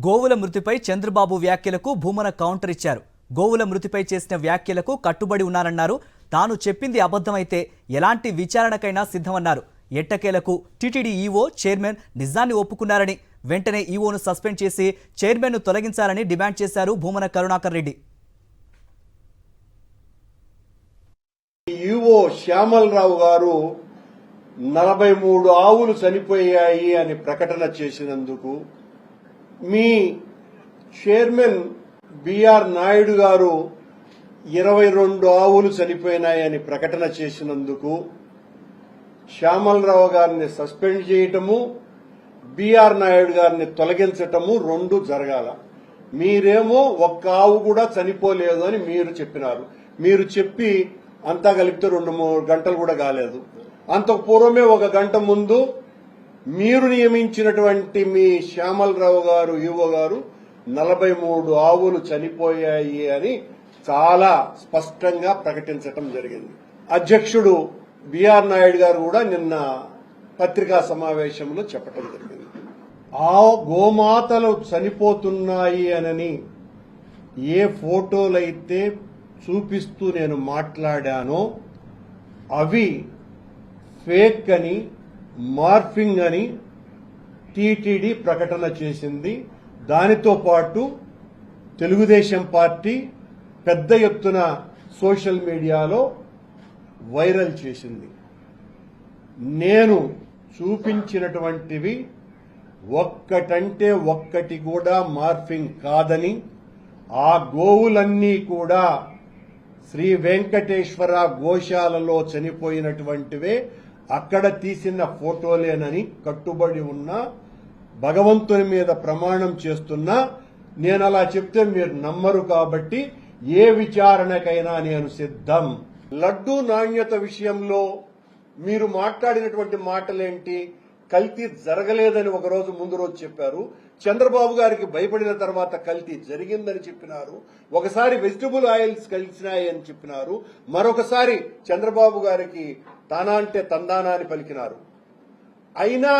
గోవుల మృతిపై చంద్రబాబు వ్యాఖ్యలకు భూమన కౌంటర్ ఇచ్చారు. గోవుల మృతిపై చేసిన వ్యాఖ్యలకు కట్టుబడి ఉన్నారన్నారు. తాను చెప్పింది అబద్ధమైతే ఎలాంటి విచారణకైనా సిద్ధమన్నారు. ఎట్టకేలకు టీటీడీ ఈవో చైర్మన్ నిజాన్ని ఒప్పుకున్నారని, వెంటనే ఈవోను సస్పెండ్ చేసి చైర్మన్ను తొలగించాలని డిమాండ్ చేశారు భూమన కరుణాకర్ రెడ్డి. ఈవో శ్యామలరావు గారు 43 ఆవులు చనిపోయాయి అని ప్రకటన చేసినందుకు, మీ చైర్మన్ బిఆర్ నాయుడు గారు 22 ఆవులు చనిపోయినాయని ప్రకటన చేసినందుకు శ్యామలరావు గారిని సస్పెండ్ చేయటము, బిఆర్ నాయుడు గారిని తొలగించటము రెండు జరగాల. మీరేమో ఒక్క ఆవు కూడా చనిపోలేదు అని మీరు చెప్పినారు. మీరు చెప్పి అంతా కలిపితే 2-3 గంటలు కూడా కాలేదు. అంతకు పూర్వమే 1 గంట ముందు మీరు నియమించినటువంటి మీ శ్యామలరావు గారు ఈవో గారు 43 ఆవులు చనిపోయాయి అని చాలా స్పష్టంగా ప్రకటించటం జరిగింది. అధ్యక్షుడు బిఆర్ నాయుడు గారు కూడా నిన్న పత్రికా సమావేశంలో చెప్పటం జరిగింది. ఆ గోమాతలు చనిపోతున్నాయి అని ఏ ఫోటోలైతే చూపిస్తూ నేను మాట్లాడానో అవి ఫేక్ అని, మార్ఫింగ్ అని టీటీడీ ప్రకటన చేసింది. దానితో పాటు తెలుగుదేశం పార్టీ పెద్ద ఎత్తున సోషల్ మీడియాలో వైరల్ చేసింది. నేను చూపించినటువంటివి ఒక్కటంటే ఒక్కటి కూడా మార్ఫింగ్ కాదని, ఆ గోవులన్నీ కూడా శ్రీ వెంకటేశ్వర గోశాలలో చనిపోయినటువంటివే, అక్కడ తీసిన ఫోటోలేనని కట్టుబడి ఉన్నా, భగవంతుని మీద ప్రమాణం చేస్తున్నా, నేను అలా చెప్తే మీరు నమ్మరు. కాబట్టి ఏ విచారణకైనా నేను సిద్ధం. లడ్డూ నాణ్యత విషయంలో మీరు మాట్లాడినటువంటి మాటలేంటి? కల్తీ జరగలేదని ఒకరోజు ముందు రోజు చెప్పారు. చంద్రబాబు గారికి భయపడిన తర్వాత కల్తీ జరిగిందని చెప్పినారు. ఒకసారి వెజిటబుల్ ఆయిల్స్ కలిసినాయి అని చెప్పినారు. మరొకసారి చంద్రబాబు గారికి తానా అంటే తందానా అని పలికినారు. అయినా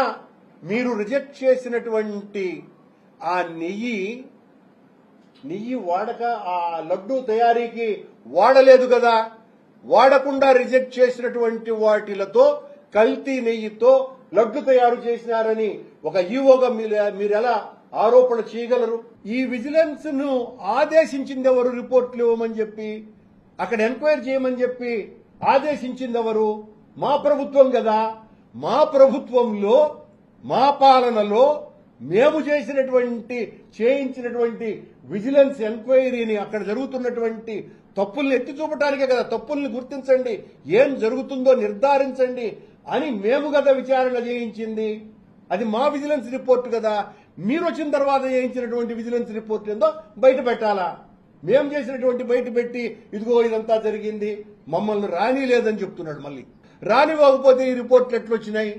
మీరు రిజెక్ట్ చేసినటువంటి ఆ నెయ్యి వాడక ఆ లడ్డూ తయారీకి వాడలేదు కదా. వాడకుండా రిజెక్ట్ చేసినటువంటి వాటిలతో కల్తీ నెయ్యితో లడ్డు తయారు చేసినారని ఒక ఈవోగా మీరు ఎలా ఆరోపణ చేయగలరు? ఈ విజిలెన్స్ ను ఆదేశించింది ఎవరు? రిపోర్ట్లు ఇవ్వమని చెప్పి, అక్కడ ఎంక్వైరీ చేయమని చెప్పి ఆదేశించింది ఎవరు? మా ప్రభుత్వం కదా. మా ప్రభుత్వంలో, మా పాలనలో మేము చేయించినటువంటి విజిలెన్స్ ఎంక్వైరీని, అక్కడ జరుగుతున్నటువంటి తప్పుల్ని ఎత్తి చూపటానికే కదా. తప్పుల్ని గుర్తించండి, ఏం జరుగుతుందో నిర్ధారించండి అని మేము కదా విచారణ చేయించింది. అది మా విజిలెన్స్ రిపోర్ట్ కదా. మీరు వచ్చిన తర్వాత చేయించినటువంటి విజిలెన్స్ రిపోర్ట్ ఏందో బయట పెట్టాలా? మేము చేసినటువంటి బయట పెట్టి ఇదిగో ఇదంతా జరిగింది, మమ్మల్ని రానిలేదని చెప్తున్నాడు. మళ్ళీ రానివ్వకపోతే ఈ రిపోర్ట్లు ఎట్లొచ్చినాయి?